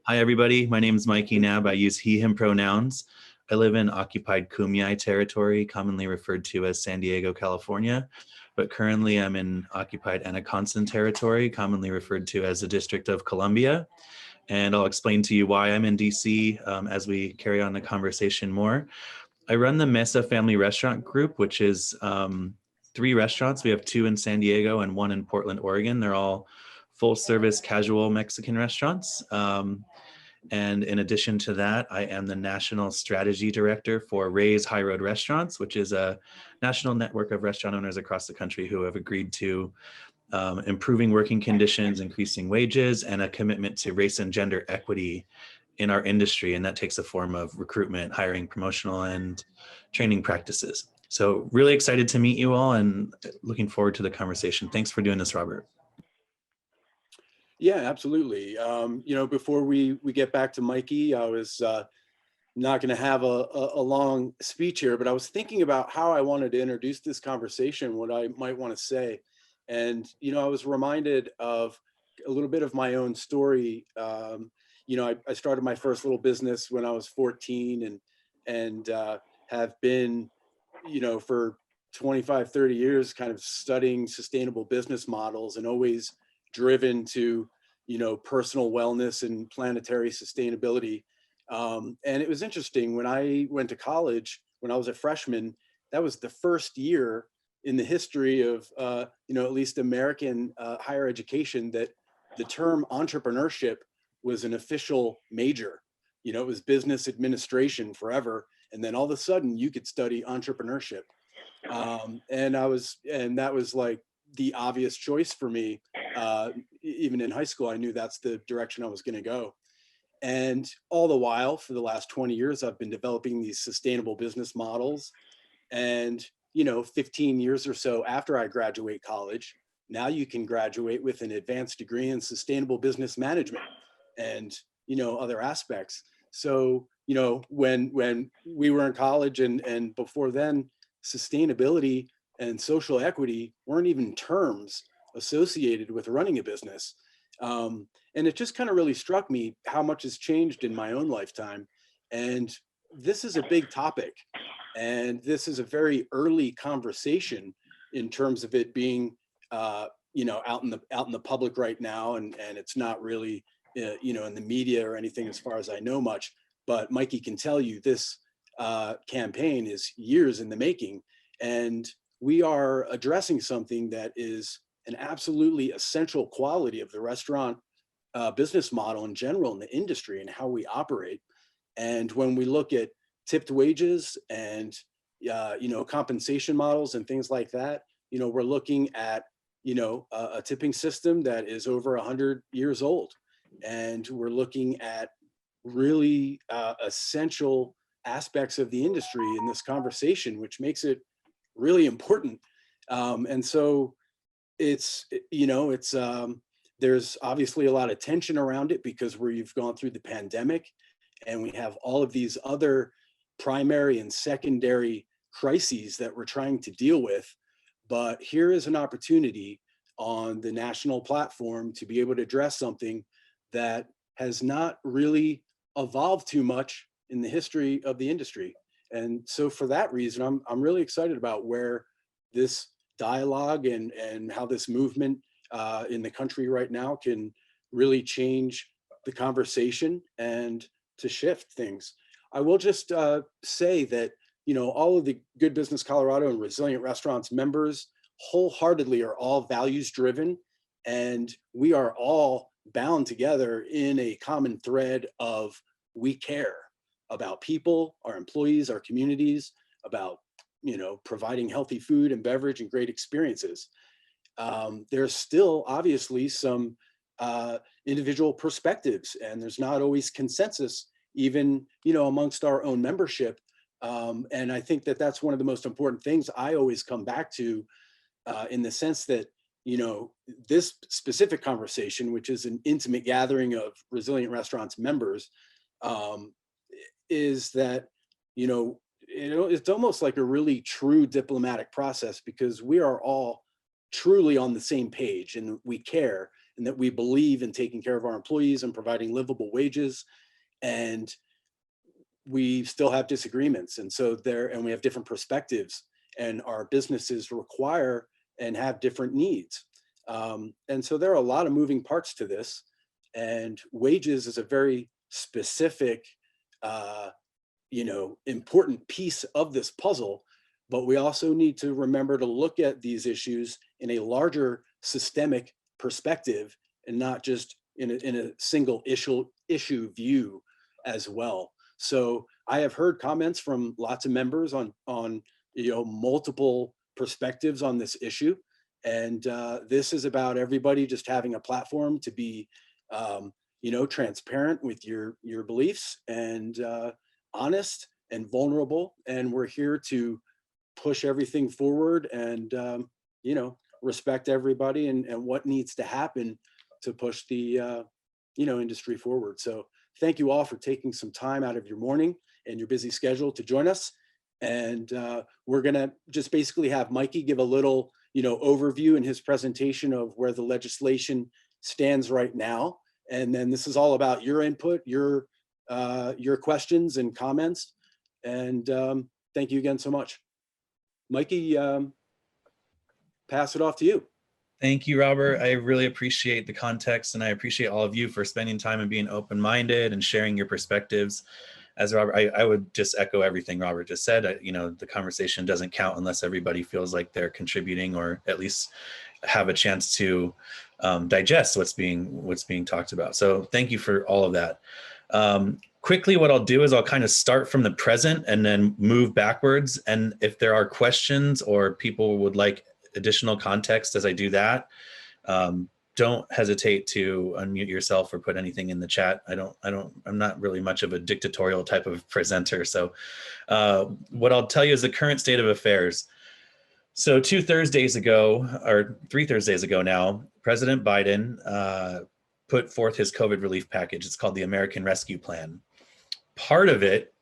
Hi, everybody. My name is Mikey Knab. I use he, him pronouns. I live in occupied Kumeyaay territory, commonly referred to as San Diego, California. But currently I'm in occupied Anaconsin territory, commonly referred to as the District of Columbia. And I'll explain to you why I'm in DC as we carry on the conversation more. I run the Mesa Family Restaurant Group, which is 3 restaurants. We have 2 in San Diego and 1 in Portland, Oregon. They're all full service casual Mexican restaurants. And in addition to that, I am the National Strategy Director for Raise High Road Restaurants, which is a national network of restaurant owners across the country who have agreed to improving working conditions, increasing wages, and a commitment to race and gender equity in our industry. And that takes the form of recruitment, hiring, promotional, and training practices. So really excited to meet you all and looking forward to the conversation. Thanks for doing this, Robert. Yeah, absolutely. Before we get back to Mikey, I was not going to have a long speech here, but I was thinking about how I wanted to introduce this conversation, what I might want to say. And, I was reminded of a little bit of my own story. I started my first little business when I was 14 and have been, for 25, 30 years kind of studying sustainable business models and always driven to, personal wellness and planetary sustainability. And it was interesting when I went to college, when I was a freshman, that was the first year in the history of, at least American higher education that the term entrepreneurship was an official major. It was business administration forever. And then all of a sudden you could study entrepreneurship. And that was like the obvious choice for me. Even in high school, I knew that's the direction I was going to go. And all the while, for the last 20 years, I've been developing these sustainable business models. And, 15 years or so after I graduate college, now you can graduate with an advanced degree in sustainable business management and, other aspects. So, when we were in college and before then, sustainability and social equity weren't even terms associated with running a business. And it just kind of really struck me how much has changed in my own lifetime. And this is a big topic. And this is a very early conversation in terms of it being, out in the public right now. And it's not really, in the media or anything as far as I know much. But Mikey can tell you this campaign is years in the making. And we are addressing something that is an absolutely essential quality of the restaurant business model in general in the industry and how we operate. And when we look at tipped wages and, compensation models and things like that, we're looking at, a tipping system that is over 100 years old. And we're looking at really essential aspects of the industry in this conversation, which makes it really important. And so there's obviously a lot of tension around it because you've gone through the pandemic and we have all of these other primary and secondary crises that we're trying to deal with. But here is an opportunity on the national platform to be able to address something that has not really evolved too much in the history of the industry. And so for that reason, I'm really excited about where this dialogue and how this movement in the country right now can really change the conversation and to shift things. I will just say that, all of the Good Business Colorado and Resilient Restaurants members wholeheartedly are all values driven, and we are all bound together in a common thread of we care about people, our employees, our communities, about providing healthy food and beverage and great experiences. There's still obviously some individual perspectives, and there's not always consensus, even amongst our own membership. And I think that that's one of the most important things I always come back to, in the sense that this specific conversation, which is an intimate gathering of Resilient Restaurants members, is that it's almost like a really true diplomatic process because we are all truly on the same page and we care. and that we believe in taking care of our employees and providing livable wages. And we still have disagreements. And so and we have different perspectives, and our businesses require and have different needs. And so there are a lot of moving parts to this, and wages is a very specific, important piece of this puzzle. But we also need to remember to look at these issues in a larger systemic perspective, and not just in a single issue view as well. So I have heard comments from lots of members on multiple perspectives on this issue. And this is about everybody just having a platform to be transparent with your beliefs, and honest and vulnerable. And we're here to push everything forward, and respect everybody and what needs to happen to push the industry forward. So thank you all for taking some time out of your morning and your busy schedule to join us. And we're gonna just basically have Mikey give a little overview in his presentation of where the legislation stands right now. And then this is all about your input, your questions and comments. And thank you again so much. Mikey, pass it off to you. Thank you, Robert. I really appreciate the context, and I appreciate all of you for spending time and being open-minded and sharing your perspectives. As Robert, I would just echo everything Robert just said. The conversation doesn't count unless everybody feels like they're contributing, or at least have a chance to digest what's being talked about. So thank you for all of that. Quickly, what I'll do is I'll kind of start from the present and then move backwards. And if there are questions or people would like additional context as I do that, don't hesitate to unmute yourself or put anything in the chat. I'm not really much of a dictatorial type of presenter. So what I'll tell you is the current state of affairs. So 3 Thursdays ago now, President Biden put forth his COVID relief package. It's called the American Rescue Plan. Part of it,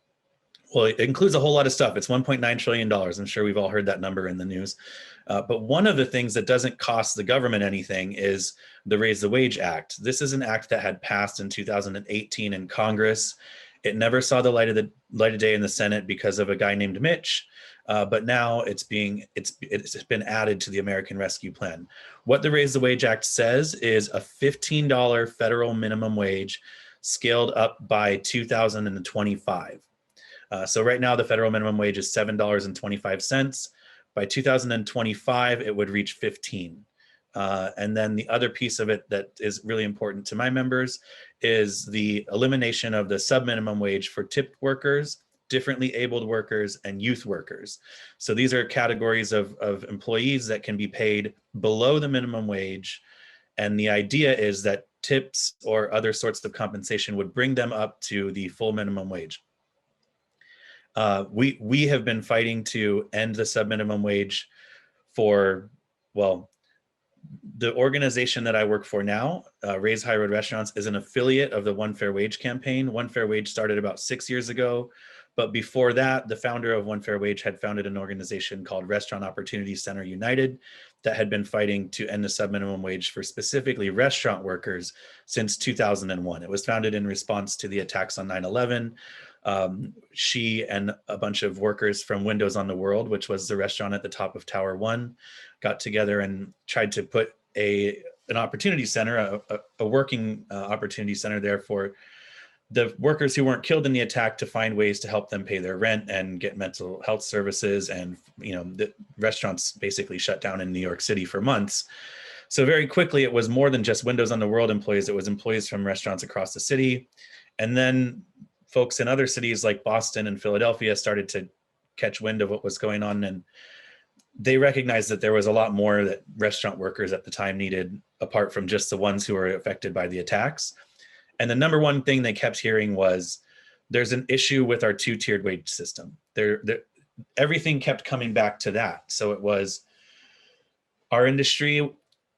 well, it includes a whole lot of stuff. It's $1.9 trillion. I'm sure we've all heard that number in the news. But one of the things that doesn't cost the government anything is the Raise the Wage Act. This is an act that had passed in 2018 in Congress. It never saw the light of day in the Senate because of a guy named Mitch. But now it's been added to the American Rescue Plan. What the Raise the Wage Act says is a $15 federal minimum wage scaled up by 2025. So right now the federal minimum wage is $7.25. By 2025, it would reach 15. And then the other piece of it that is really important to my members is the elimination of the sub-minimum wage for tipped workers, differently abled workers, and youth workers. So these are categories of employees that can be paid below the minimum wage. And the idea is that tips or other sorts of compensation would bring them up to the full minimum wage. We have been fighting to end the sub-minimum wage for, well, the organization that I work for now, Raise High Road Restaurants, is an affiliate of the One Fair Wage campaign. One Fair Wage started about 6 years ago. But before that, the founder of One Fair Wage had founded an organization called Restaurant Opportunity Center United that had been fighting to end the sub-minimum wage for specifically restaurant workers since 2001. It was founded in response to the attacks on 9/11. She and a bunch of workers from Windows on the World, which was the restaurant at the top of Tower 1, got together and tried to put an opportunity center, a working opportunity center there for the workers who weren't killed in the attack to find ways to help them pay their rent and get mental health services. And, the restaurants basically shut down in New York City for months. So very quickly, it was more than just Windows on the World employees. It was employees from restaurants across the city. And then folks in other cities like Boston and Philadelphia started to catch wind of what was going on. And they recognized that there was a lot more that restaurant workers at the time needed, apart from just the ones who were affected by the attacks. And the number one thing they kept hearing was, there's an issue with our two-tiered wage system. Everything kept coming back to that. So it was, our industry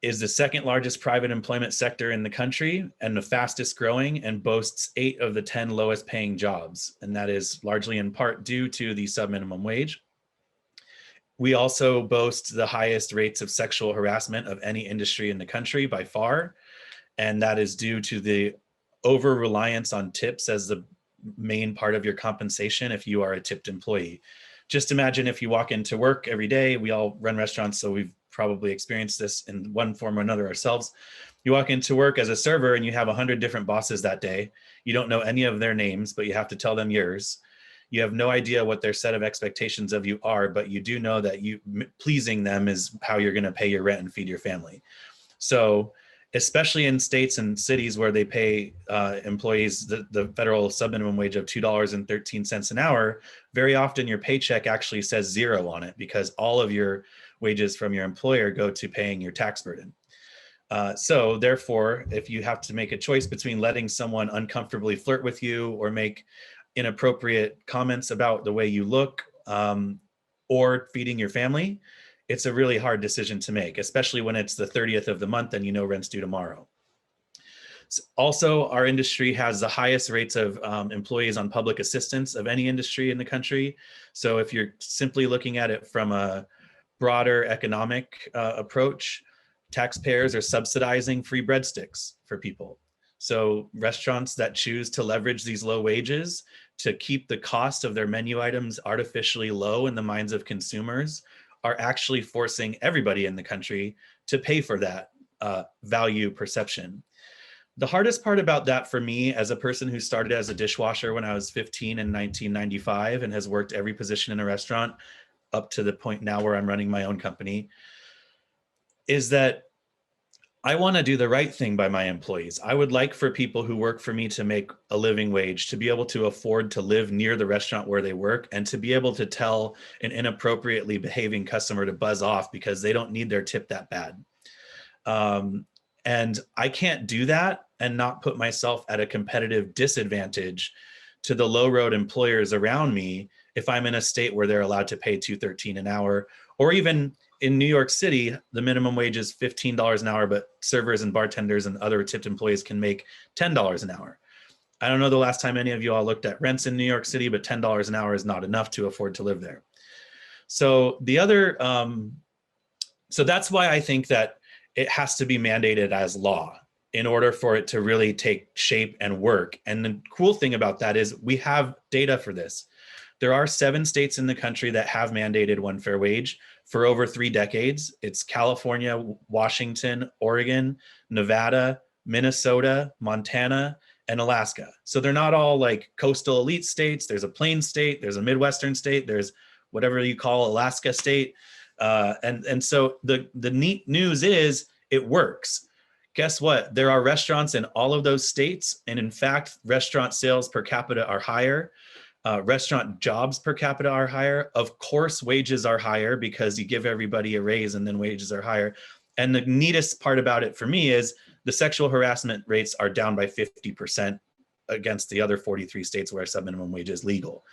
is the second largest private employment sector in the country and the fastest growing, and boasts 8 of the 10 lowest paying jobs. And that is largely in part due to the sub-minimum wage. We also boast the highest rates of sexual harassment of any industry in the country by far. And that is due to the over reliance on tips as the main part of your compensation if you are a tipped employee. Just imagine if you walk into work every day, we all run restaurants, so we've probably experienced this in one form or another ourselves. You walk into work as a server and you have 100 different bosses that day. You don't know any of their names, but you have to tell them yours. You have no idea what their set of expectations of you are, but you do know that pleasing them is how you're going to pay your rent and feed your family. So especially in states and cities where they pay employees the federal subminimum wage of $2.13 an hour, very often your paycheck actually says zero on it because all of your wages from your employer go to paying your tax burden. So therefore, if you have to make a choice between letting someone uncomfortably flirt with you or make inappropriate comments about the way you look or feeding your family, it's a really hard decision to make, especially when it's the 30th of the month and you know rent's due tomorrow. Also, our industry has the highest rates of employees on public assistance of any industry in the country. So if you're simply looking at it from a broader economic approach, taxpayers are subsidizing free breadsticks for people. So restaurants that choose to leverage these low wages to keep the cost of their menu items artificially low in the minds of consumers are actually forcing everybody in the country to pay for that value perception. The hardest part about that for me as a person who started as a dishwasher when I was 15 in 1995 and has worked every position in a restaurant up to the point now where I'm running my own company, is that I want to do the right thing by my employees. I would like for people who work for me to make a living wage, to be able to afford to live near the restaurant where they work, and to be able to tell an inappropriately behaving customer to buzz off because they don't need their tip that bad. And I can't do that and not put myself at a competitive disadvantage to the low road employers around me if I'm in a state where they're allowed to pay $2.13 an hour, or even in New York City, the minimum wage is $15 an hour, but servers and bartenders and other tipped employees can make $10 an hour. I don't know the last time any of you all looked at rents in New York City, but $10 an hour is not enough to afford to live there. So so that's why I think that it has to be mandated as law in order for it to really take shape and work. And the cool thing about that is we have data for this. There are 7 states in the country that have mandated one fair wage for over 3 decades. It's California, Washington, Oregon, Nevada, Minnesota, Montana, and Alaska. So they're not all like coastal elite states. There's a plain state, there's a Midwestern state, there's whatever you call Alaska state. And so the neat news is it works. Guess what? There are restaurants in all of those states. And in fact, restaurant sales per capita are higher. Restaurant jobs per capita are higher. Of course, wages are higher because you give everybody a raise and then wages are higher. And the neatest part about it for me is the sexual harassment rates are down by 50% against the other 43 states where subminimum wage is legal.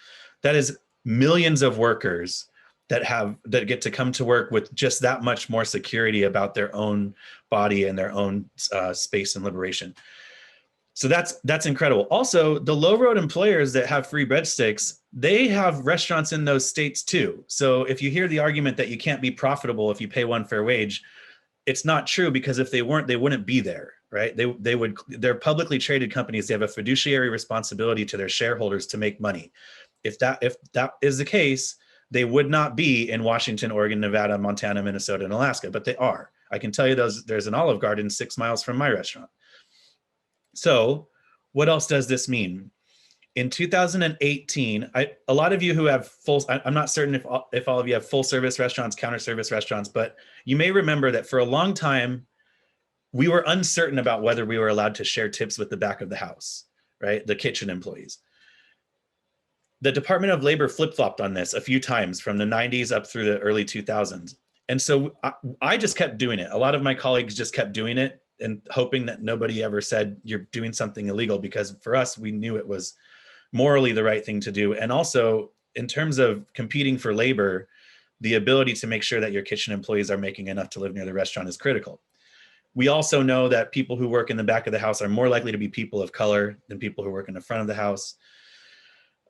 That is millions of workers that get to come to work with just that much more security about their own body and their own space and liberation. So that's incredible. Also, the low road employers that have free breadsticks, they have restaurants in those states too. So if you hear the argument that you can't be profitable if you pay one fair wage, it's not true, because if they weren't, they wouldn't be there, right? They're publicly traded companies. They have a fiduciary responsibility to their shareholders to make money. If that is the case, they would not be in Washington, Oregon, Nevada, Montana, Minnesota, and Alaska, but they are. I can tell you there's an Olive Garden 6 miles from my restaurant. So what else does this mean? In 2018, a lot of you who have I'm not certain if all of you have full service restaurants, counter service restaurants, but you may remember that for a long time, we were uncertain about whether we were allowed to share tips with the back of the house, right? The kitchen employees. The Department of Labor flip-flopped on this a few times from the 90s up through the early 2000s. And so I just kept doing it. A lot of my colleagues just kept doing it and hoping that nobody ever said you're doing something illegal, because for us, we knew it was morally the right thing to do. And also in terms of competing for labor, the ability to make sure that your kitchen employees are making enough to live near the restaurant is critical. We also know that people who work in the back of the house are more likely to be people of color than people who work in the front of the house.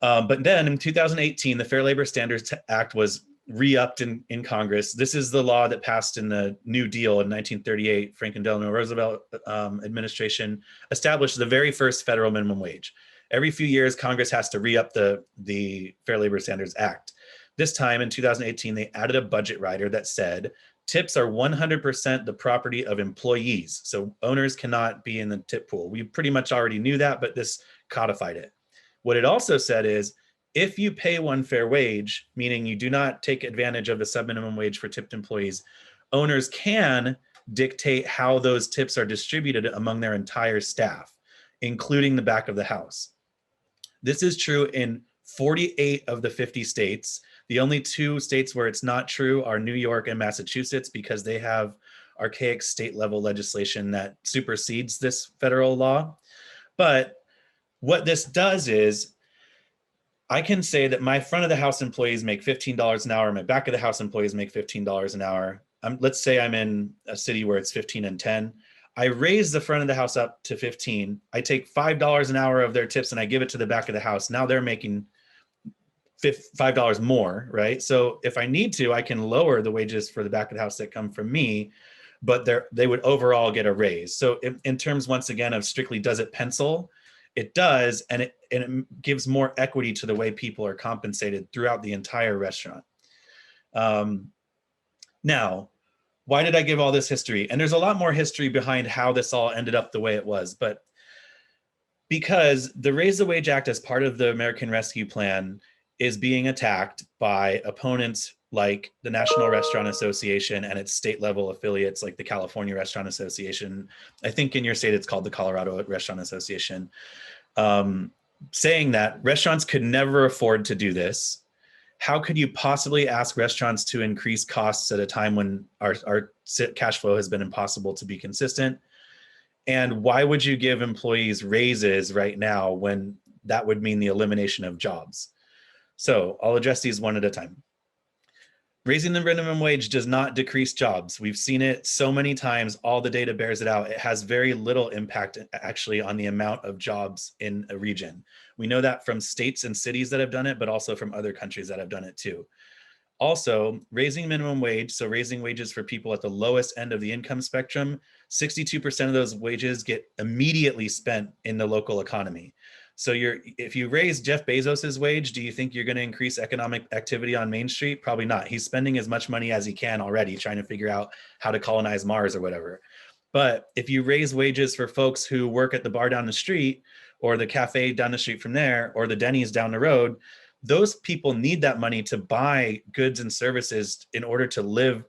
But then in 2018, the Fair Labor Standards Act was re-upped in Congress. This is the law that passed in the New Deal in 1938. Franklin Delano Roosevelt administration established the very first federal minimum wage. Every few years, Congress has to re-up the Fair Labor Standards Act. This time in 2018, they added a budget rider that said tips are 100% the property of employees. So owners cannot be in the tip pool. We pretty much already knew that, but this codified it. What it also said is, if you pay one fair wage, meaning you do not take advantage of the subminimum wage for tipped employees, owners can dictate how those tips are distributed among their entire staff, including the back of the house. This is true in 48 of the 50 states. The only 2 states where it's not true are New York and Massachusetts, because they have archaic state level legislation that supersedes this federal law. But what this does is, I can say that my front of the house employees make $15 an hour, my back of the house employees make $15 an hour. Let's say I'm in a city where it's 15 and 10. I raise the front of the house up to 15. I take $5 an hour of their tips and I give it to the back of the house. Now they're making $5 more, right? So if I need to, I can lower the wages for the back of the house that come from me, but they would overall get a raise. So in terms, once again, of strictly does it pencil, it does, and it gives more equity to the way people are compensated throughout the entire restaurant. Now, why did I give all this history? And there's a lot more history behind how this all ended up the way it was, but because the Raise the Wage Act as part of the American Rescue Plan is being attacked by opponents like the National Restaurant Association and its state level affiliates like the California Restaurant Association. I think in your state it's called the Colorado Restaurant Association, saying that restaurants could never afford to do this. How could you possibly ask restaurants to increase costs at a time when our cash flow has been impossible to be consistent? And why would you give employees raises right now when that would mean the elimination of jobs? So I'll address these one at a time. Raising the minimum wage does not decrease jobs. We've seen it so many times. All the data bears it out. It has very little impact actually on the amount of jobs in a region. We know that from states and cities that have done it, but also from other countries that have done it too. Also, raising minimum wage, so raising wages for people at the lowest end of the income spectrum, 62% of those wages get immediately spent in the local economy. So if you raise Jeff Bezos's wage, do you think you're going to increase economic activity on Main Street? Probably not. He's spending as much money as he can already trying to figure out how to colonize Mars or whatever. But if you raise wages for folks who work at the bar down the street or the cafe down the street from there or the Denny's down the road, those people need that money to buy goods and services in order to live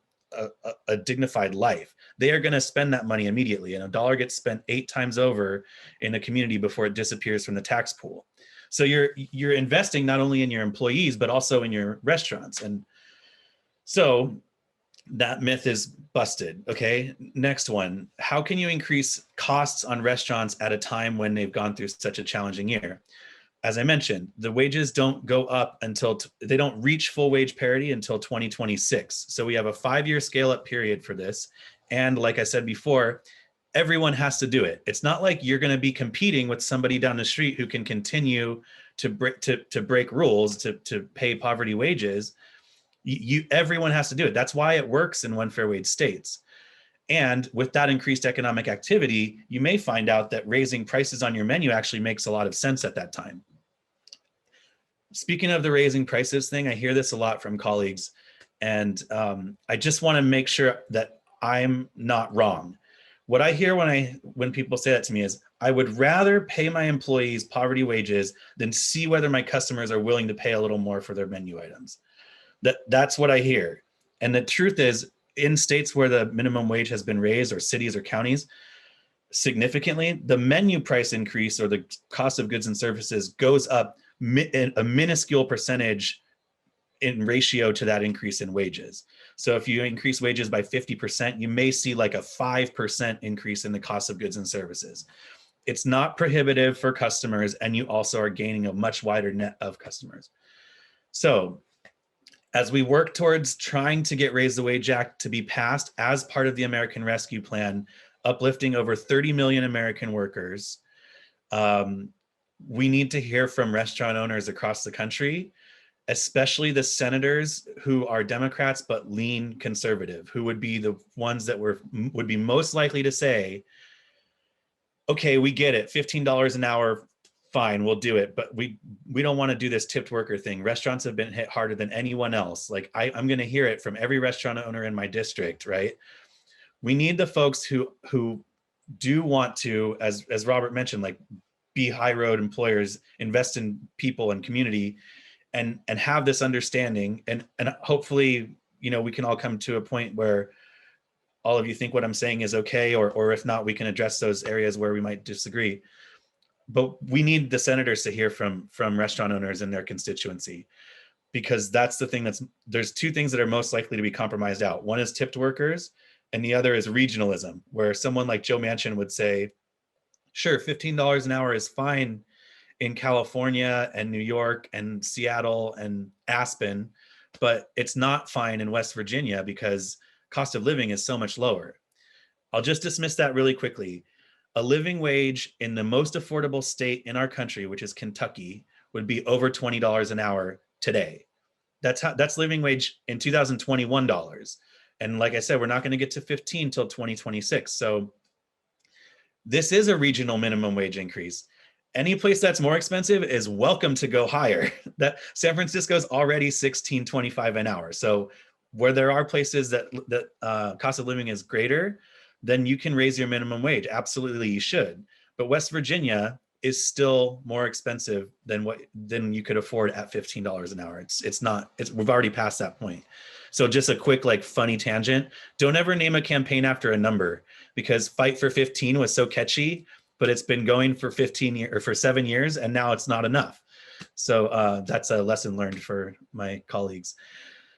a dignified life. They are going to spend that money immediately, and a dollar gets spent 8 times over in a community before it disappears from the tax pool. So you're investing not only in your employees but also in your restaurants. And so that myth is busted. Okay, next one. How can you increase costs on restaurants at a time when they've gone through such a challenging year? As I mentioned, the wages don't go up until they don't reach full wage parity until 2026. So we have a 5-year scale up period for this. And like I said before, everyone has to do it. It's not like you're going to be competing with somebody down the street who can continue to break rules to pay poverty wages. Everyone has to do it. That's why it works in one fair wage states. And with that increased economic activity, you may find out that raising prices on your menu actually makes a lot of sense at that time. Speaking of the raising prices thing, I hear this a lot from colleagues, and I just want to make sure that I'm not wrong. What I hear when people say that to me is, I would rather pay my employees poverty wages than see whether my customers are willing to pay a little more for their menu items. That's what I hear. And the truth is, in states where the minimum wage has been raised, or cities or counties, significantly, the menu price increase or the cost of goods and services goes up a minuscule percentage in ratio to that increase in wages. So if you increase wages by 50%, you may see like a 5% increase in the cost of goods and services. It's not prohibitive for customers, and you also are gaining a much wider net of customers. So as we work towards trying to get Raise the Wage Act to be passed as part of the American Rescue Plan, uplifting over 30 million American workers, we need to hear from restaurant owners across the country especially the senators who are Democrats but lean conservative, who would be the ones that would be most likely to say, okay, we get it, $15 an hour, fine, we'll do it, but we don't want to do this tipped worker thing. Restaurants have been hit harder than anyone else. Like I'm going to hear it from every restaurant owner in my district, right? We need the folks who do want to, as Robert mentioned, like be high road employers, invest in people and community, and have this understanding, and hopefully, you know, we can all come to a point where all of you think what I'm saying is okay, or if not, we can address those areas where we might disagree. But we need the senators to hear from restaurant owners in their constituency, because that's the thing there's two things that are most likely to be compromised out. One is tipped workers, and the other is regionalism, where someone like Joe Manchin would say, sure, $15 an hour is fine in California and New York and Seattle and Aspen, but it's not fine in West Virginia because cost of living is so much lower. I'll just dismiss that really quickly. A living wage in the most affordable state in our country, which is Kentucky, would be over $20 an hour today. That's living wage in 2021 dollars. And like I said, we're not going to get to 15 till 2026. So this is a regional minimum wage increase. Any place that's more expensive is welcome to go higher. That San Francisco is already $16.25 an hour. So where there are places that cost of living is greater, then you can raise your minimum wage. Absolutely, you should. But West Virginia is still more expensive than you could afford at $15 an hour. We've already passed that point. So just a quick, like, funny tangent. Don't ever name a campaign after a number, because Fight for 15 was so catchy, but it's been going for 15 years or for 7 years, and now it's not enough. So that's a lesson learned for my colleagues.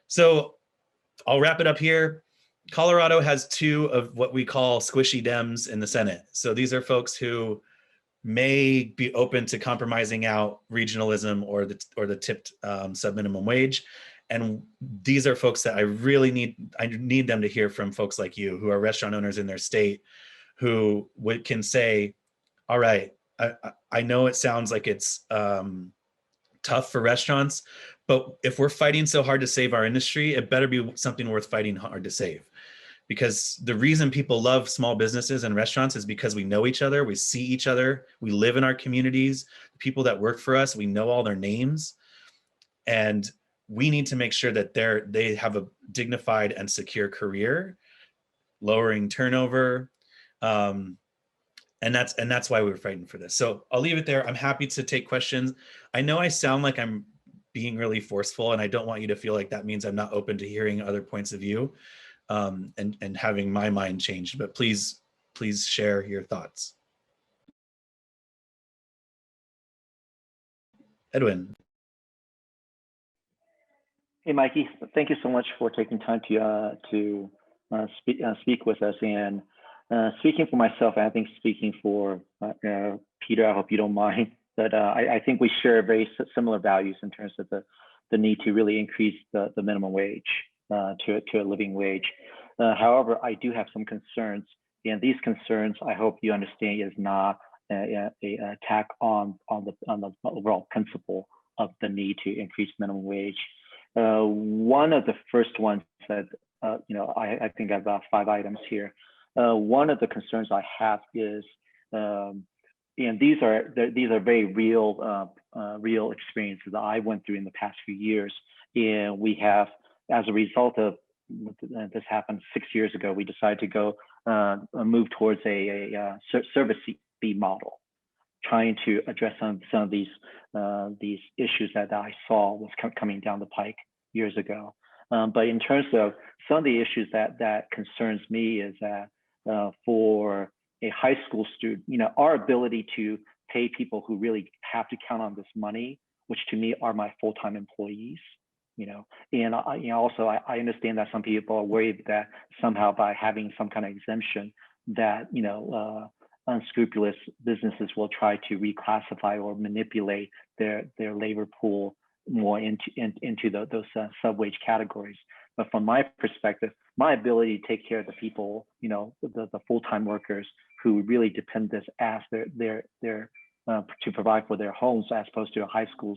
So I'll wrap it up here. Colorado has two of what we call squishy Dems in the Senate. So these are folks who may be open to compromising out regionalism or the tipped sub-minimum wage. And these are folks that I need them to hear from folks like you, who are restaurant owners in their state, who can say, all right, I know it sounds like it's tough for restaurants, but if we're fighting so hard to save our industry, it better be something worth fighting hard to save. Because the reason people love small businesses and restaurants is because we know each other, we see each other, we live in our communities, the people that work for us, we know all their names. And we need to make sure that they have a dignified and secure career, lowering turnover. And that's why we were fighting for this. So I'll leave it there. I'm happy to take questions. I know I sound like I'm being really forceful, and I don't want you to feel like that means I'm not open to hearing other points of view. And having my mind changed, but please share your thoughts. Edwin. Hey, Mikey, thank you so much for taking time to speak with us. And speaking for myself, I think speaking for Peter, I hope you don't mind, but I think we share very similar values in terms of the need to really increase the minimum wage to a living wage. However, I do have some concerns, and these concerns, I hope you understand, is not a attack on the overall principle of the need to increase minimum wage. One of the first ones that I think I have about 5 items here. One of the concerns I have is, and these are very real experiences that I went through in the past few years, and we have, as a result of this happened 6 years ago, we decided to go move towards a service fee model, trying to address some of these issues that I saw was coming down the pike years ago. But in terms of some of the issues that concerns me is that for a high school student, our ability to pay people who really have to count on this money, which to me are my full-time employees, and also I understand that some people are worried that somehow by having some kind of exemption that unscrupulous businesses will try to reclassify or manipulate their labor pool more into those sub-wage categories. But from my perspective, my ability to take care of the people, the full-time workers who really depend this as their to provide for their homes, as opposed to a high school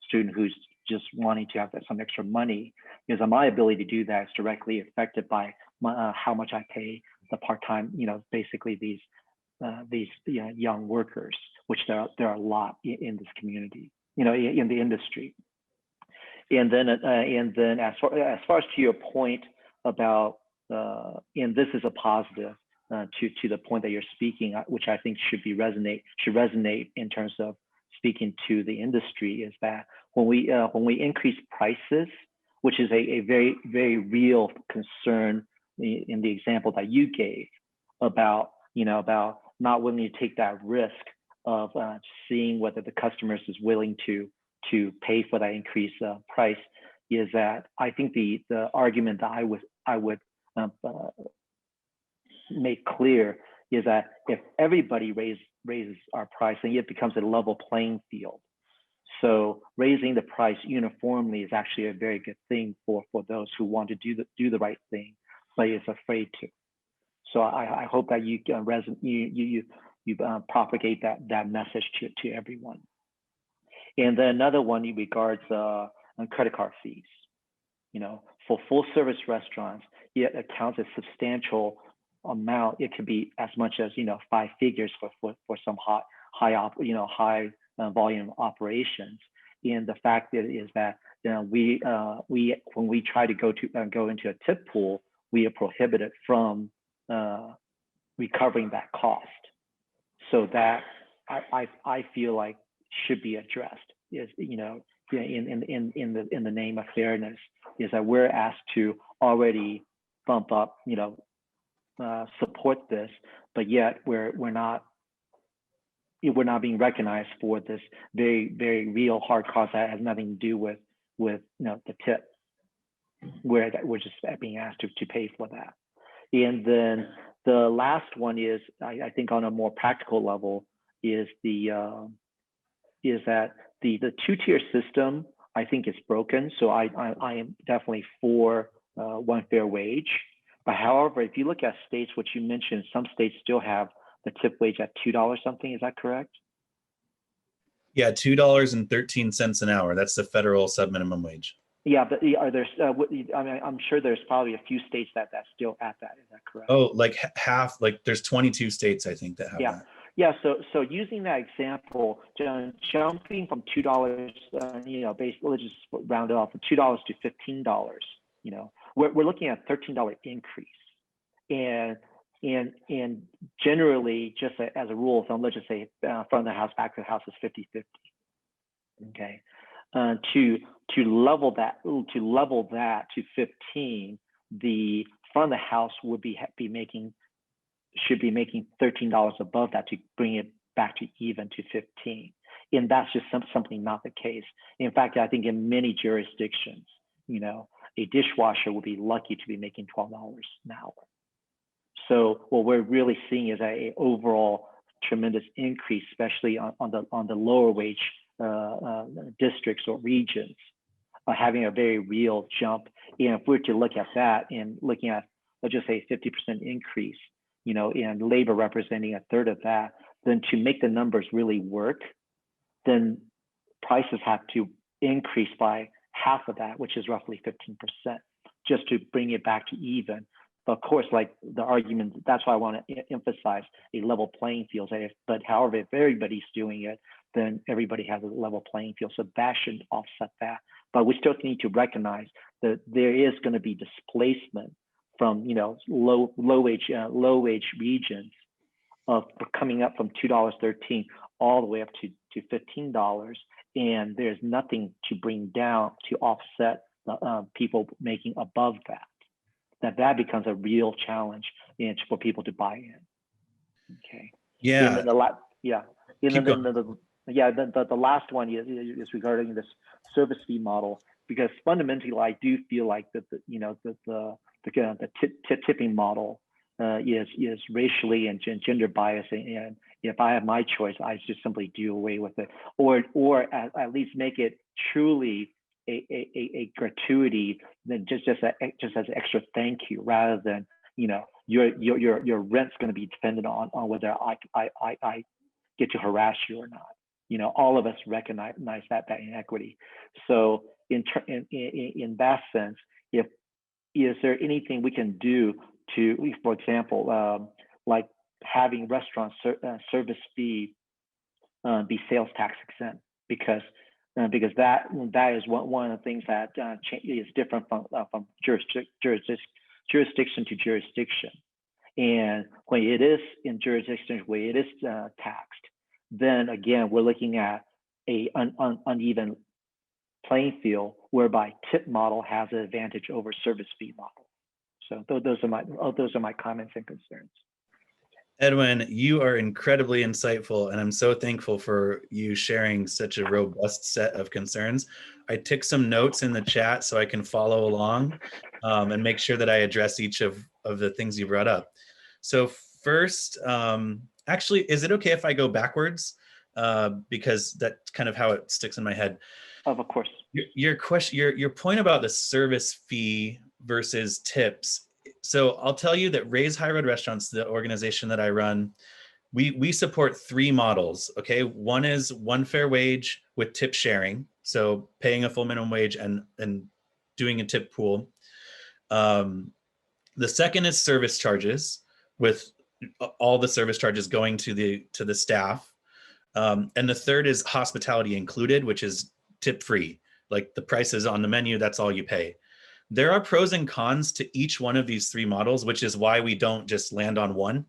student who's just wanting to have some extra money, because my ability to do that is directly affected by how much I pay the part-time, basically these young workers, which there are a lot in this community, in the industry. And then as far as to your point about, and this is a positive to the point that you're speaking, which I think should resonate in terms of speaking to the industry, is that when we increase prices, which is a very, very real concern in the example that you gave about not willing to take that risk of seeing whether the customers is willing to pay for that increased price, is that I think the argument that I would make clear is that if everybody raises our price, then it becomes a level playing field. So raising the price uniformly is actually a very good thing for those who want to do the right thing, but is afraid to. So I hope that you propagate that message to everyone. And then another one regards credit card fees. For full service restaurants, it accounts a substantial amount. It could be as much as 5 figures for some high volume operations. And the fact is that we when we try to go into a tip pool, we are prohibited from recovering that cost. So that I feel like should be addressed, is in the name of fairness, is that we're asked to already bump up, support this, but yet we're not being recognized for this very, very real hard cost that has nothing to do with the tip, where we're just being asked to pay for that. And then the last one is, I think on a more practical level, is that the 2-tier system, I think, is broken. So I am definitely for one fair wage. But however, if you look at states, which you mentioned, some states still have the tip wage at $2 something. Is that correct? Yeah, $2.13 an hour. That's the federal subminimum wage. Yeah, but are there? I'm sure there's probably a few states that's still at that. Is that correct? Oh, like half. Like there's 22 states, I think, that have that. Yeah. So using that example, jumping from $2, basically, let's just round it off from $2 to $15. We're looking at a $13 increase, and generally, just as a rule of thumb, let's just say front of the house, back of the house is 50-50. Okay. To level that to 15, the front of the house would should be making $13 above that to bring it back to even to 15, and that's just simply not the case. In fact, I think in many jurisdictions, a dishwasher would be lucky to be making $12 an hour. So what we're really seeing is a overall tremendous increase, especially on the lower wage districts or regions, having a very real jump. And if we're to look at that and looking at, let's just say 50% increase, and labor representing a third of that, then to make the numbers really work, then prices have to increase by half of that, which is roughly 15%, just to bring it back to even. But of course, like the argument, that's why I want to emphasize a level playing field. But however, if everybody's doing it, then everybody has a level playing field. So that should offset that. But we still need to recognize that there is going to be displacement from low wage regions of coming up from $2.13 all the way up to $15, and there's nothing to bring down to offset the people making above that. That becomes a real challenge for people to buy in. Okay. Yeah. And the last one is regarding this service fee model, because fundamentally, I do feel like that the tipping model is racially and gender biased, and if I have my choice, I just simply do away with it, or at least make it truly a gratuity, then just as an extra thank you, rather than your rent's going to be dependent on whether I get to harass you or not. All of us recognize that inequity. So in that sense, is there anything we can do to, for example, like having restaurant service fee be sales tax exempt, because that is one of the things that is different from jurisdiction to jurisdiction. And when it is in jurisdiction where it is taxed, then again we're looking at a uneven playing field whereby tip model has an advantage over service fee model. So those are my comments and concerns. Edwin, you are incredibly insightful, and I'm so thankful for you sharing such a robust set of concerns. I took some notes in the chat so I can follow along and make sure that I address each of the things you brought up. So first, actually, is it okay if I go backwards? Because that's kind of how it sticks in my head. Of course. Your question, your point about the service fee versus tips. So I'll tell you that Raise High Road Restaurants, the organization that I run, we support 3 models. Okay, one is one fair wage with tip sharing, so paying a full minimum wage and doing a tip pool. The second is service charges, with all the service charges going to the staff. And the third is hospitality included, which is tip free. Like the prices on the menu, that's all you pay. There are pros and cons to each one of these 3 models, which is why we don't just land on one.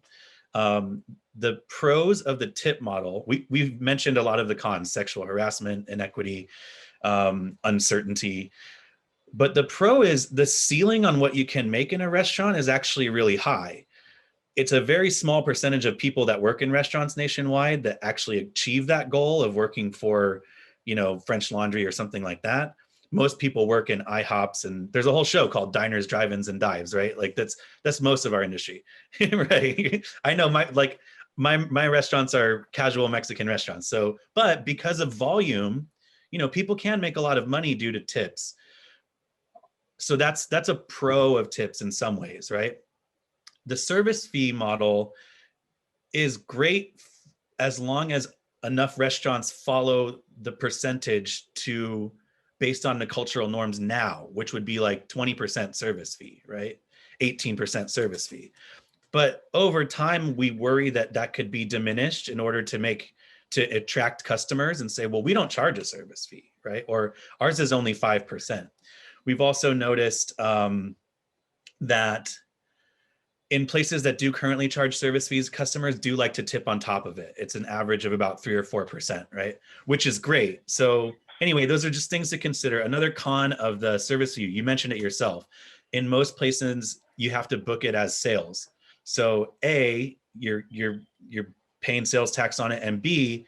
The pros of the tip model, we've mentioned a lot of the cons: sexual harassment, inequity, uncertainty. But the pro is the ceiling on what you can make in a restaurant is actually really high. It's a very small percentage of people that work in restaurants nationwide that actually achieve that goal of working for, French Laundry or something like that. Most people work in IHOPs, and there's a whole show called Diners, Drive-ins, and Dives, right? Like that's most of our industry, right? I know my restaurants are casual Mexican restaurants. So, but because of volume, people can make a lot of money due to tips. So that's a pro of tips in some ways, right? The service fee model is great as long as enough restaurants follow the percentage based on the cultural norms now, which would be like 20% service fee, right? 18% service fee. But over time, we worry that could be diminished in order to attract customers and say, well, we don't charge a service fee, right? Or ours is only 5%. We've also noticed that in places that do currently charge service fees, customers do like to tip on top of it. It's an average of about 3 or 4%, right? Which is great. So anyway, those are just things to consider. Another con of the service fee, you mentioned it yourself. In most places, you have to book it as sales. So A, you're paying sales tax on it, and B,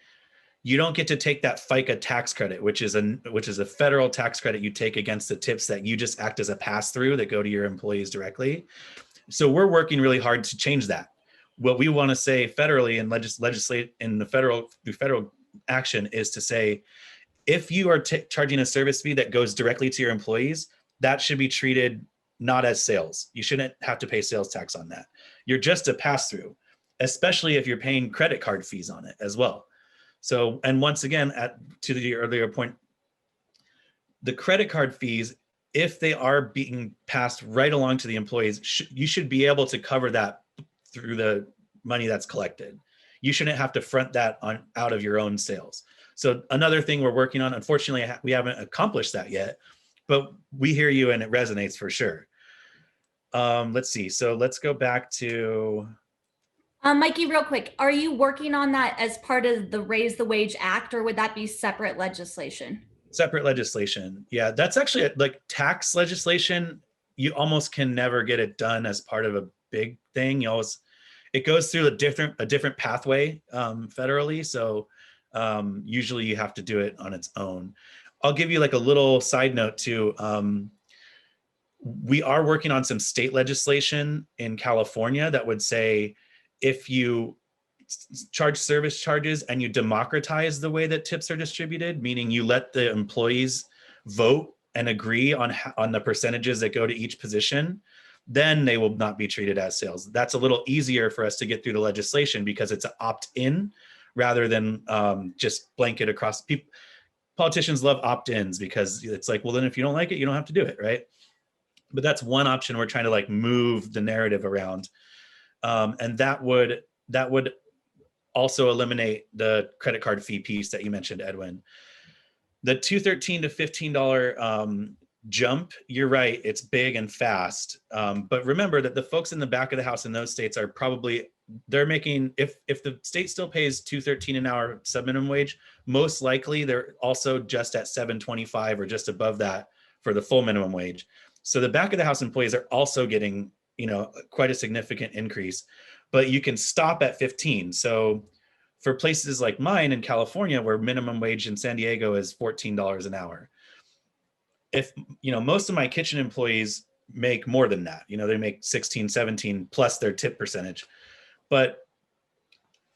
you don't get to take that FICA tax credit, which is a federal tax credit you take against the tips that you just act as a pass-through that go to your employees directly. So we're working really hard to change that. What we want to say federally and legislate in the federal action is to say, if you are charging a service fee that goes directly to your employees, that should be treated not as sales. You shouldn't have to pay sales tax on that. You're just a pass-through, especially if you're paying credit card fees on it as well. So, and once again, to the earlier point, the credit card fees, if they are being passed right along to the employees, you should be able to cover that through the money that's collected. You shouldn't have to front that out of your own sales. So another thing we're working on, unfortunately, we haven't accomplished that yet, but we hear you and it resonates for sure. Let's see. So let's go back to... Mikey, real quick, are you working on that as part of the Raise the Wage Act, or would that be separate legislation? Separate legislation. Yeah, that's actually like tax legislation. You almost can never get it done as part of a big thing. It goes through a different pathway federally. So usually you have to do it on its own. I'll give you like a little side note too. We are working on some state legislation in California that would say, if you charge service charges and you democratize the way that tips are distributed, meaning you let the employees vote and agree on the percentages that go to each position, then they will not be treated as sales. That's a little easier for us to get through the legislation because it's an opt-in rather than just blanket across people. politicians love opt-ins because it's like, well, then if you don't like it, you don't have to do it, right? But that's one option. We're trying to like move the narrative around. And that would also eliminate the credit card fee piece that you mentioned, Edwin. The $2.13 to $15 jump, you're right, it's big and fast. But remember that the folks in the back of the house in those states are probably, they're making, if the state still pays $2.13 an hour sub-minimum wage, most likely they're also just at $7.25 or just above that for the full minimum wage. So the back of the house employees are also getting, you know, quite a significant increase, but you can stop at 15. So for places like mine in California, where minimum wage in San Diego is $14 an hour, if, you know, most of my kitchen employees make more than that, you know, they make 16, 17 plus their tip percentage, but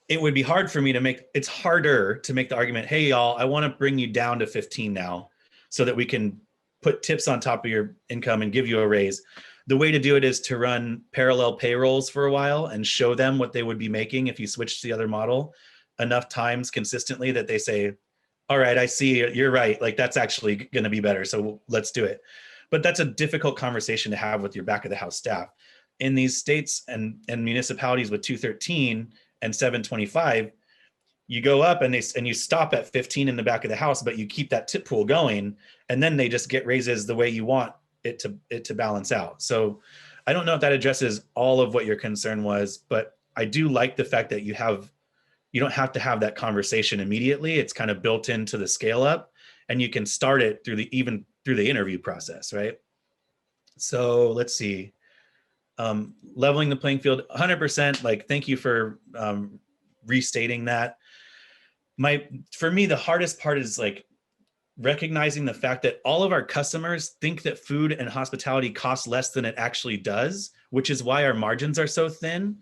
it would be hard for me to make, it's harder to make the argument, hey, y'all, I want to bring you down to 15 now so that we can put tips on top of your income and give you a raise. The way to do it is to run parallel payrolls for a while and show them what they would be making if you switch to the other model enough times consistently that they say, all right, I see, you're right. Like, that's actually going to be better. So let's do it. But that's a difficult conversation to have with your back of the house staff. In these states and municipalities with 213 and 725, you go up and you stop at 15 in the back of the house, but you keep that tip pool going, and then they just get raises the way you want it to balance out. So I don't know if that addresses all of what your concern was, but I do like the fact that you don't have to have that conversation immediately. It's kind of built into the scale up, and you can start it through the interview process, right? So let's see. Leveling the playing field, 100%. Like, thank you for restating that. For me, the hardest part is like recognizing the fact that all of our customers think that food and hospitality costs less than it actually does, which is why our margins are so thin,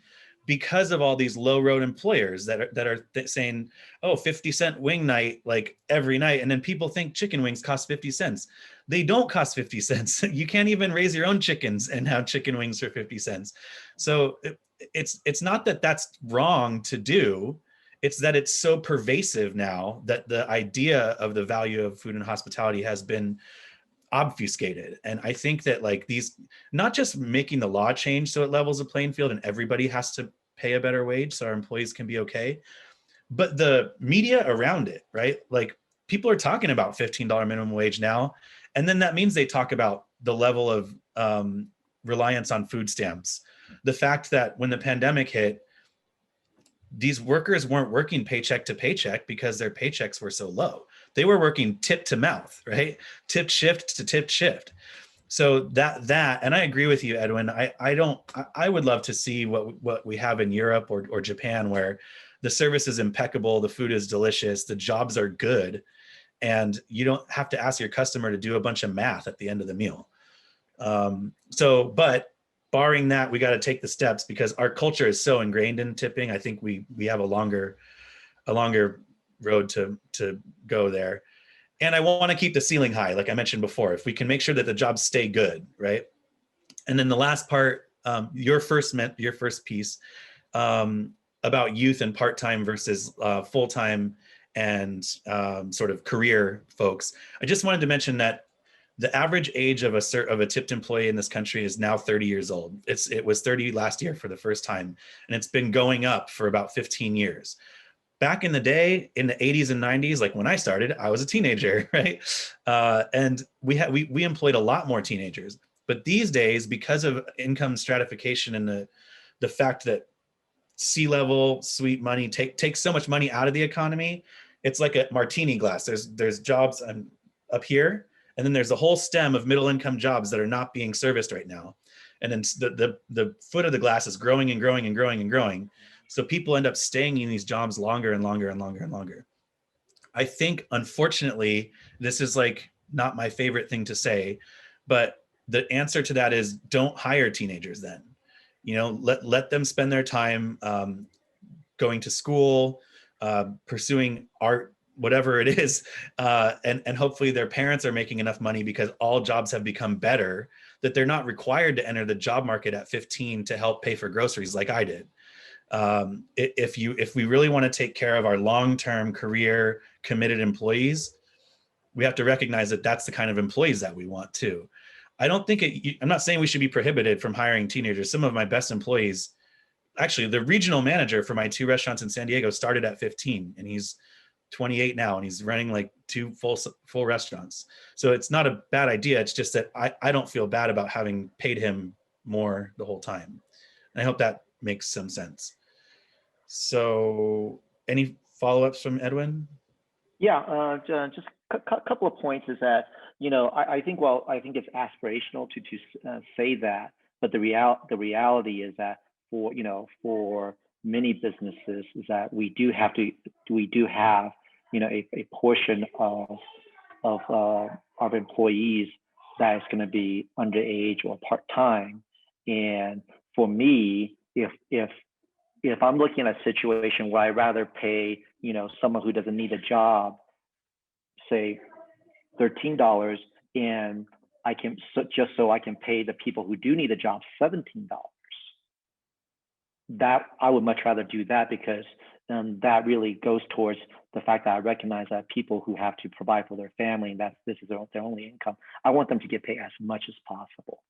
because of all these low road employers that are saying, oh, 50-cent wing night, like every night. And then people think chicken wings cost 50 cents. They don't cost 50 cents. You can't even raise your own chickens and have chicken wings for 50 cents. So it's not that that's wrong to do. It's that it's so pervasive now that the idea of the value of food and hospitality has been obfuscated. And I think that like these, not just making the law change so it levels the playing field and everybody has to pay a better wage so our employees can be okay, but the media around it, right? Like, people are talking about $15 minimum wage now, and then that means they talk about the level of reliance on food stamps. The fact that when the pandemic hit, these workers weren't working paycheck to paycheck because their paychecks were so low. They were working tip to mouth, right? Tip shift to tip shift. So that, and I agree with you, Edwin. I would love to see what we have in Europe or Japan, where the service is impeccable, the food is delicious, the jobs are good, and you don't have to ask your customer to do a bunch of math at the end of the meal. But barring that, we got to take the steps because our culture is so ingrained in tipping. I think we have a longer road to go there. And I want to keep the ceiling high, like I mentioned before, if we can make sure that the jobs stay good, right? And then the last part, your first piece about youth and part-time versus full-time and sort of career folks. I just wanted to mention that the average age of a tipped employee in this country is now 30 years old. It was 30 last year for the first time, and it's been going up for about 15 years. Back in the day, in the 80s and 90s, like when I started, I was a teenager, right? And we employed a lot more teenagers. But these days, because of income stratification and the fact that C-level sweet money takes so much money out of the economy, it's like a martini glass. There's jobs up here, and then there's a whole stem of middle income jobs that are not being serviced right now. And then the foot of the glass is growing and growing and growing and growing. So people end up staying in these jobs longer and longer and longer and longer. I think, unfortunately, this is like not my favorite thing to say, but the answer to that is don't hire teenagers then. You know, let them spend their time going to school, pursuing art, whatever it is, and hopefully their parents are making enough money because all jobs have become better that they're not required to enter the job market at 15 to help pay for groceries like I did. If we really want to take care of our long-term career committed employees, we have to recognize that that's the kind of employees that we want too. I don't think I'm not saying we should be prohibited from hiring teenagers. Some of my best employees, actually the regional manager for my 2 restaurants in San Diego started at 15 and he's 28 now and he's running like 2 full restaurants. So it's not a bad idea. It's just that I don't feel bad about having paid him more the whole time. And I hope that makes some sense. So any follow-ups from Edwin? Yeah, just a couple of points is that, I think it's aspirational to say that, but the reality is that for many businesses is that we do have a portion of employees that is going to be underage or part-time. And for me, if I'm looking at a situation where I'd rather pay, someone who doesn't need a job, say $13, and I can just so I can pay the people who do need a job $17. That I would much rather do that, because that really goes towards the fact that I recognize that people who have to provide for their family, and this is their only income, I want them to get paid as much as possible.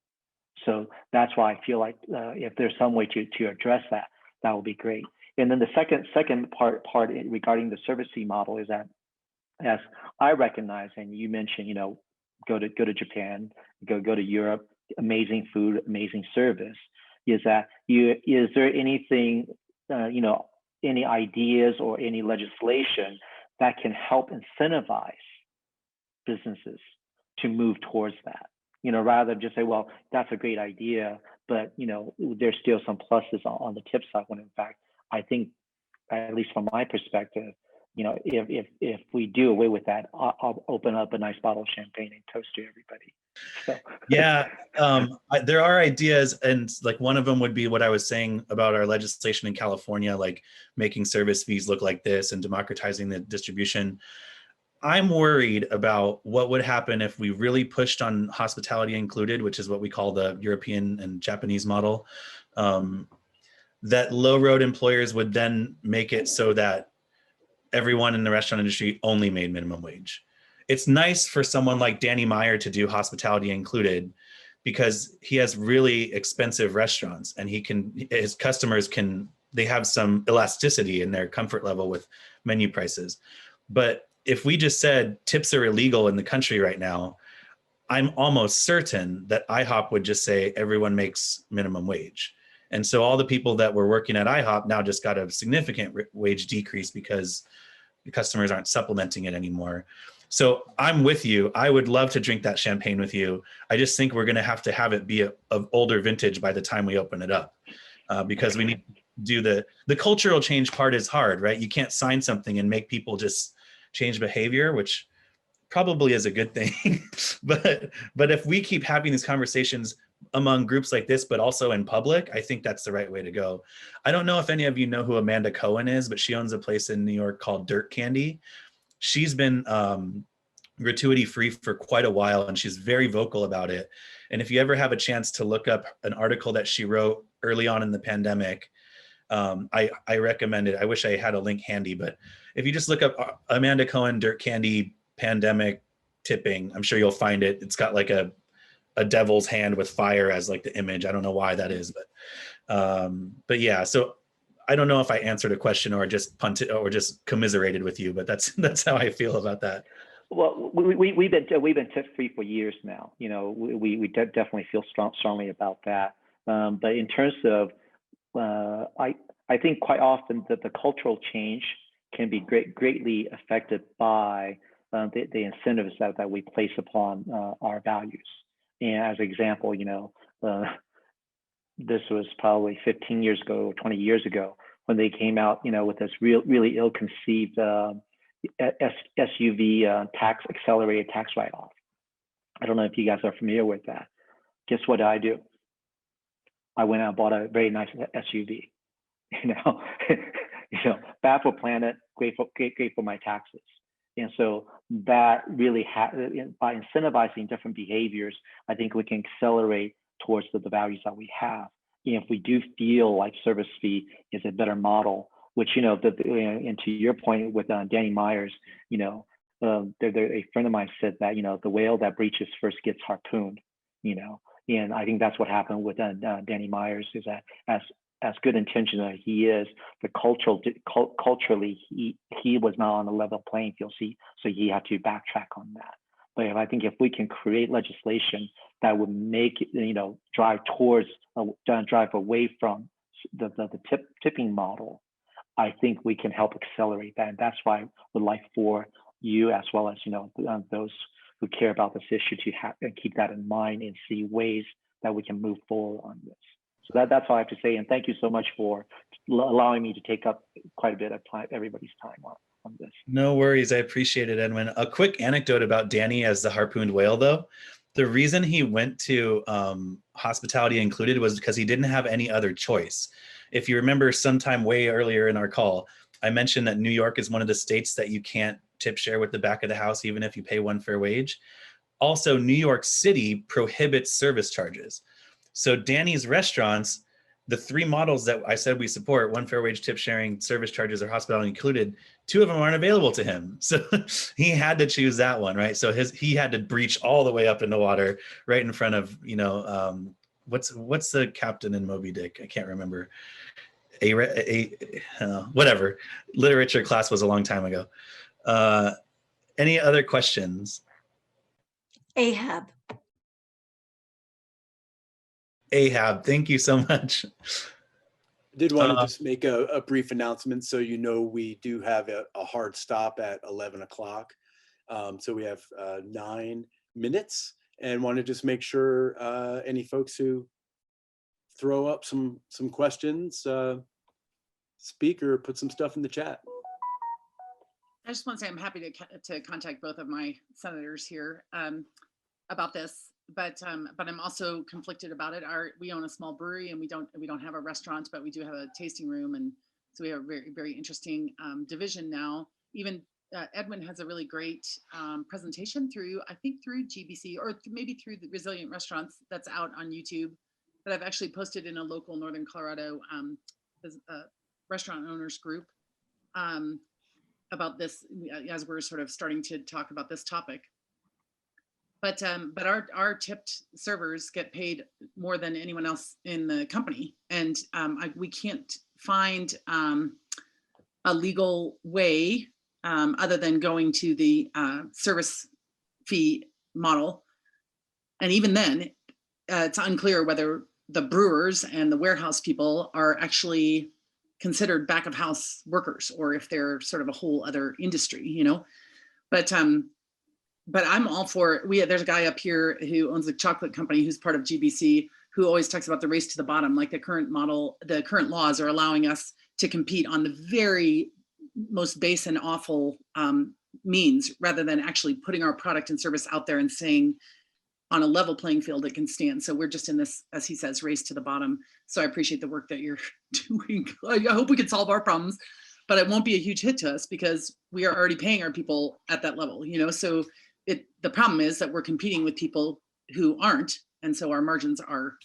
So that's why I feel like if there's some way to address that, that would be great. And then the second part regarding the service fee model is that, as I recognize, and you mentioned, go to Japan, go to Europe, amazing food, amazing service. Is there anything, any ideas or any legislation that can help incentivize businesses to move towards that? Rather than just say, well, that's a great idea, but there's still some pluses on the tip side. When in fact, I think, at least from my perspective, if we do away with that, I'll open up a nice bottle of champagne and toast to everybody. So. Yeah, there are ideas, and like one of them would be what I was saying about our legislation in California, like making service fees look like this and democratizing the distribution. I'm worried about what would happen if we really pushed on hospitality included, which is what we call the European and Japanese model, that low road employers would then make it so that everyone in the restaurant industry only made minimum wage. It's nice for someone like Danny Meyer to do hospitality included, because he has really expensive restaurants and his customers they have some elasticity in their comfort level with menu prices. But if we just said tips are illegal in the country right now, I'm almost certain that IHOP would just say everyone makes minimum wage. And so all the people that were working at IHOP now just got a significant wage decrease because the customers aren't supplementing it anymore. So I'm with you. I would love to drink that champagne with you. I just think we're going to have it be of older vintage by the time we open it up, because we need to do the cultural change part is hard, right? You can't sign something and make people just change behavior, which probably is a good thing. but if we keep having these conversations among groups like this, but also in public, I think that's the right way to go. I don't know if any of you know who Amanda Cohen is, but she owns a place in New York called Dirt Candy. She's been gratuity free for quite a while, and she's very vocal about it. And if you ever have a chance to look up an article that she wrote early on in the pandemic, I recommend it. I wish I had a link handy, but if you just look up Amanda Cohen Dirt Candy pandemic tipping, I'm sure you'll find it. It's got like a devil's hand with fire as like the image. I don't know why that is, but yeah. So I don't know if I answered a question or just punted or just commiserated with you, but that's how I feel about that. Well, we've been tip free for years now. We definitely feel strongly about that. But in terms of, I think quite often that the cultural change can be greatly affected by the incentives that we place upon our values. And as an example, this was probably 15 years ago, 20 years ago, when they came out, with this really ill-conceived SUV accelerated tax write-off. I don't know if you guys are familiar with that. Guess what I do? I went out and bought a very nice SUV. Bad for planet, great for my taxes. And so that really, by incentivizing different behaviors, I think we can accelerate towards the values that we have. And if we do feel like service fee is a better model, which, and to your point with Danny Myers, a friend of mine said that, the whale that breaches first gets harpooned, and I think that's what happened with Danny Myers, is that as good intention as he is, but culturally, he was not on a level playing field, so he had to backtrack on that. But I think if we can create legislation that would make drive away from the tipping model, I think we can help accelerate that. And that's why I would like for you, as well as those who care about this issue, to keep that in mind and see ways that we can move forward on this. So that's all I have to say. And thank you so much for allowing me to take up quite a bit of time, everybody's time on this. No worries. I appreciate it, Edwin. A quick anecdote about Danny as the harpooned whale, though. The reason he went to hospitality included was because he didn't have any other choice. If you remember sometime way earlier in our call, I mentioned that New York is one of the states that you can't tip share with the back of the house, even if you pay one fair wage. Also, New York City prohibits service charges. So Danny's restaurants, the three models that I said we support, one fair wage, tip sharing, service charges, or hospitality included, two of them aren't available to him. So he had to choose that one, right? So he had to breach all the way up in the water, right in front of, what's the captain in Moby Dick? I can't remember. Whatever. Literature class was a long time ago. Any other questions? Ahab. Ahab, thank you so much. I did want to just make a brief announcement, so we do have a hard stop at 11 o'clock. So we have 9 minutes, and want to just make sure any folks who throw up some questions speak or put some stuff in the chat. I just want to say I'm happy to contact both of my senators here about this. But I'm also conflicted about it. We own a small brewery, and we don't have a restaurant, but we do have a tasting room, and so we have a very, very interesting division now. Even Edwin has a really great presentation through GBC, or maybe through the Resilient Restaurants, that's out on YouTube, that I've actually posted in a local Northern Colorado restaurant owners group about this, as we're sort of starting to talk about this topic. But our tipped servers get paid more than anyone else in the company, and we can't find a legal way other than going to the service fee model. And even then, it's unclear whether the brewers and the warehouse people are actually considered back of house workers, or if they're sort of a whole other industry, But I'm all for it. There's a guy up here who owns a chocolate company who's part of GBC, who always talks about the race to the bottom. Like the current laws are allowing us to compete on the very most base and awful means, rather than actually putting our product and service out there and saying on a level playing field it can stand. So we're just in this, as he says, race to the bottom. So I appreciate the work that you're doing. I hope we can solve our problems, but it won't be a huge hit to us because we are already paying our people at that level, So the problem is that we're competing with people who aren't, and so our margins are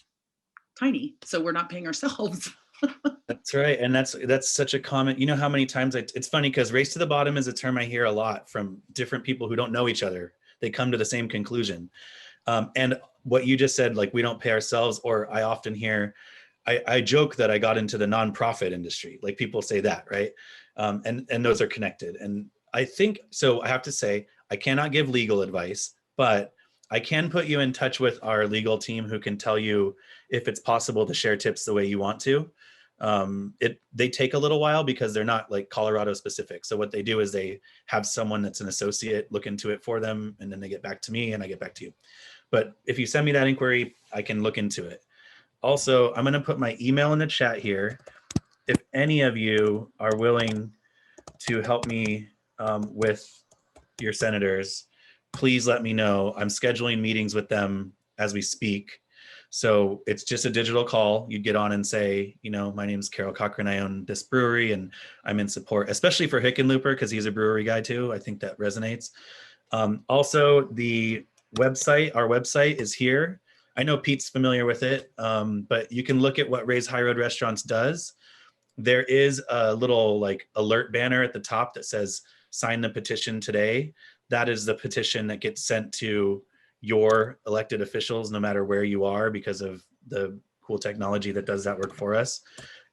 tiny, so we're not paying ourselves. That's right, and that's such a common. You know how many times it's funny because race to the bottom is a term I hear a lot from different people who don't know each other. They come to the same conclusion, and what you just said, like we don't pay ourselves, or I often hear, I joke that I got into the nonprofit industry. Like people say that, right? And those are connected, and I think so. I have to say, I cannot give legal advice, but I can put you in touch with our legal team who can tell you if it's possible to share tips the way you want to. They take a little while because they're not like Colorado specific. So what they do is they have someone that's an associate look into it for them, and then they get back to me and I get back to you. But if you send me that inquiry, I can look into it. Also, I'm going to put my email in the chat here. If any of you are willing to help me with your senators, please let me know. I'm scheduling meetings with them as we speak. So it's just a digital call. You get on and say, my name is Carol Cochran. I own this brewery and I'm in support, especially for Hickenlooper, because he's a brewery guy too. I think that resonates. Also, the website, our website is here. I know Pete's familiar with it, but you can look at what Raise High Road Restaurants does. There is a little like alert banner at the top that says sign the petition today. that is the petition that gets sent to your elected officials, no matter where you are, because of the cool technology that does that work for us.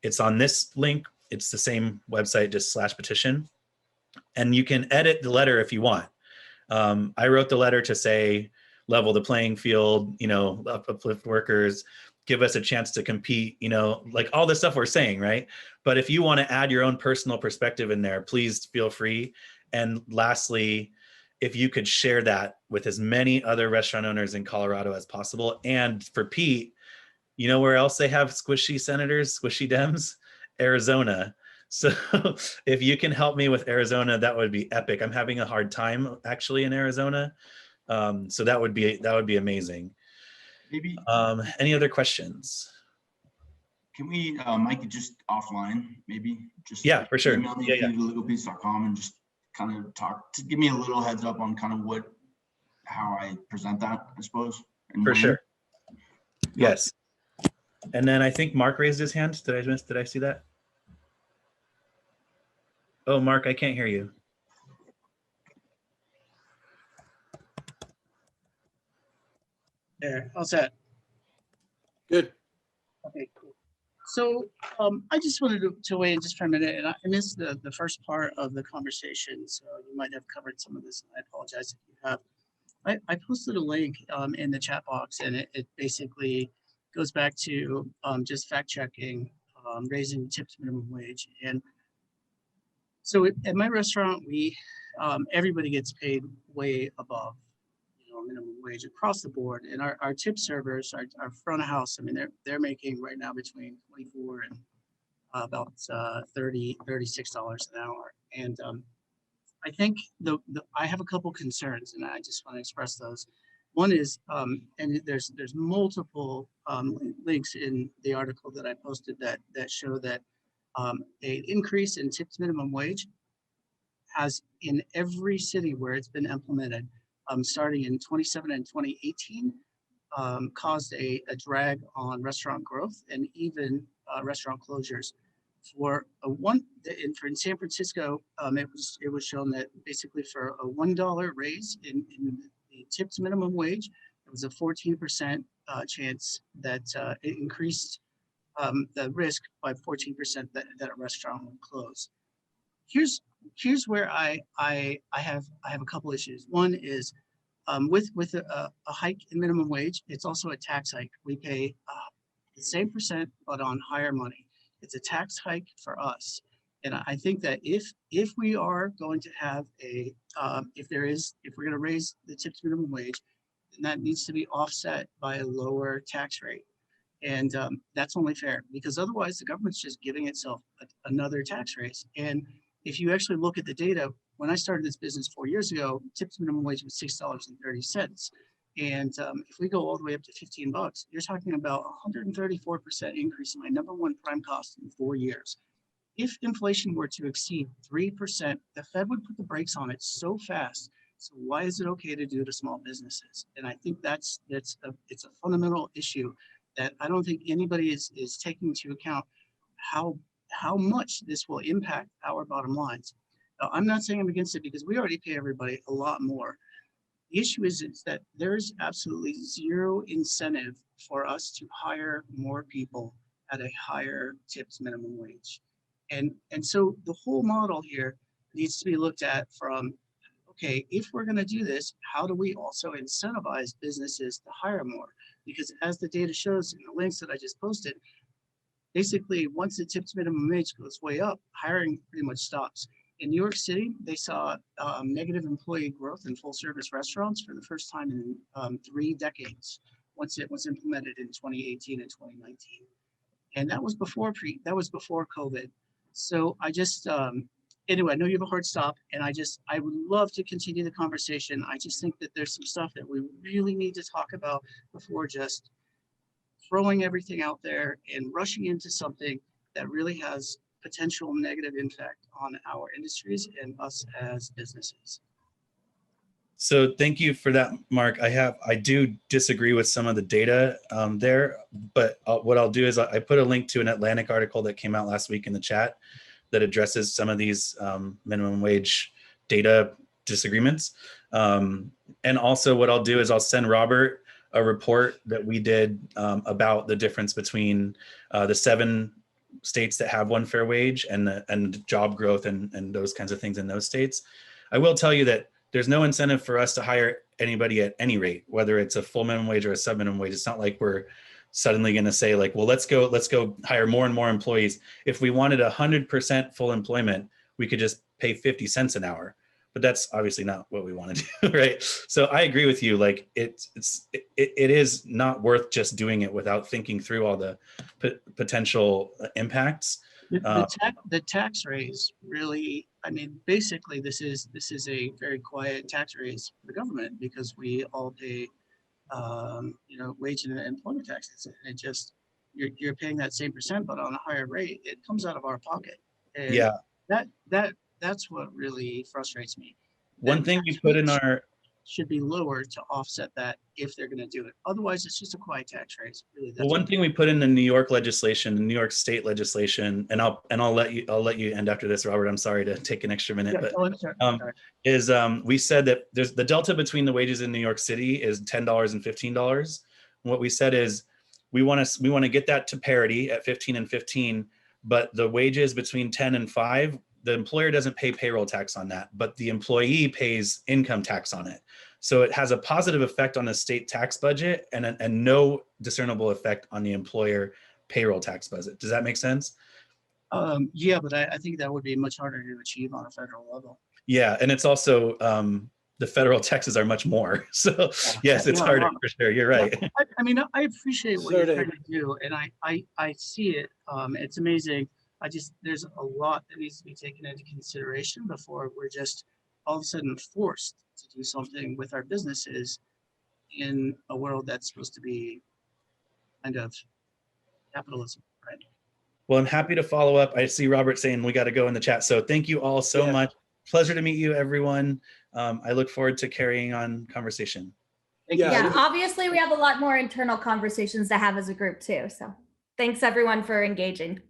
It's on this link. It's the same website, just /petition. And you can edit the letter if you want. I wrote the letter to say, level the playing field, uplift workers, give us a chance to compete, like all the stuff we're saying, right? But if you want to add your own personal perspective in there, please feel free. And lastly, if you could share that with as many other restaurant owners in Colorado as possible. And for Pete, you know where else they have squishy senators, squishy Dems? Arizona. So if you can help me with Arizona, that would be epic. I'm having a hard time actually in Arizona. So that would be amazing. Maybe any other questions? can we, Mikey, just offline, maybe just for sure. Email me to legalpeace.com and just kind of talk to give me a little heads up on kind of how I present that, I suppose. For sure. Yes. And then I think Mark raised his hand. Did I see that? Oh, Mark, I can't hear you. There, how's that? Good. Okay, cool. So I just wanted to weigh in just for a minute, and I missed the first part of the conversation, so you might have covered some of this, and I apologize if you have. I posted a link in the chat box, and it basically goes back to just fact checking, raising tips minimum wage. And so at my restaurant, we everybody gets paid way above minimum wage across the board, and our tip servers, our front of house, I mean, they're making right now between $24 and about $36 an hour. And I think I have a couple concerns, and I just want to express those. One is, and there's multiple links in the article that I posted that show that an increase in tips minimum wage has, in every city where it's been implemented, starting in 2017 and 2018, caused a drag on restaurant growth and even restaurant closures. In San Francisco, it was shown that basically for a $1 raise in the tips minimum wage, it was a 14% chance that it increased the risk by 14% that a restaurant would close. Here's where I have a couple issues. One is with a hike in minimum wage, it's also a tax hike. We pay the same percent, but on higher money. It's a tax hike for us. And I think that if we are going to have if we're going to raise the tips minimum wage, then that needs to be offset by a lower tax rate. And that's only fair, because otherwise the government's just giving itself another tax raise. And if you actually look at the data, when I started this business 4 years ago, tips minimum wage was $6.30. And if we go all the way up to $15, you're talking about 134% increase in my number one prime cost in 4 years. If inflation were to exceed 3%, the Fed would put the brakes on it so fast. So why is it okay to do to small businesses? And I think it's a fundamental issue that I don't think anybody is taking into account how much this will impact our bottom lines. Now, I'm not saying I'm against it, because we already pay everybody a lot more. The issue is that there's absolutely zero incentive for us to hire more people at a higher tips minimum wage. And so the whole model here needs to be looked at from, okay, if we're going to do this, how do we also incentivize businesses to hire more? Because as the data shows in the links that I just posted, basically once the tips minimum wage goes way up, hiring pretty much stops. In New York City, they saw negative employee growth in full service restaurants for the first time in 3 decades, once it was implemented in 2018 and 2019. And that was before COVID. So I just, anyway, I know you have a hard stop, and I would love to continue the conversation. I just think that there's some stuff that we really need to talk about before just throwing everything out there and rushing into something that really has potential negative impact on our industries and us as businesses. So thank you for that, Mark. I do disagree with some of the data there, but what I'll do is I put a link to an Atlantic article that came out last week in the chat that addresses some of these minimum wage data disagreements. And also what I'll do is I'll send Robert a report that we did about the difference between the 7 states that have one fair wage and job growth and those kinds of things in those states. I will tell you that there's no incentive for us to hire anybody at any rate, whether it's a full minimum wage or a sub minimum wage. It's not like we're suddenly going to say like, well, let's go hire more and more employees. If we wanted 100% full employment, we could just pay 50 cents an hour. But that's obviously not what we want to do, right? So I agree with you. Like it is not worth just doing it without thinking through all the potential impacts. The tax raise really, I mean, basically this is a very quiet tax raise for the government because we all pay, you know, wage and employment taxes. It just, you're paying that same percent, but on a higher rate, it comes out of our pocket. And yeah. That's what really frustrates me. One thing we put in our should be lower to offset that if they're going to do it. Otherwise, it's just a quiet tax raise. Really, well, one thing we put in the New York legislation, the New York state legislation, and I'll let you end after this, Robert. I'm sorry to take an extra minute, yeah, but we said that there's the delta between the wages in New York City is $10 and $15. And what we said is we want to get that to parity at 15 and 15, but the wages between 10 and 5. The employer doesn't pay payroll tax on that, but the employee pays income tax on it. So it has a positive effect on the state tax budget and no discernible effect on the employer payroll tax budget. Does that make sense? Yeah, but I think that would be much harder to achieve on a federal level. Yeah, and it's also the federal taxes are much more. So yes, it's harder for sure. You're right. I mean, I appreciate what you're trying to do, and I see it. It's amazing. There's a lot that needs to be taken into consideration before we're just all of a sudden forced to do something with our businesses in a world that's supposed to be kind of capitalism, right? Well, I'm happy to follow up. I see Robert saying we got to go in the chat. So thank you all so much. Pleasure to meet you, everyone. I look forward to carrying on conversation. Yeah, obviously we have a lot more internal conversations to have as a group too. So thanks everyone for engaging.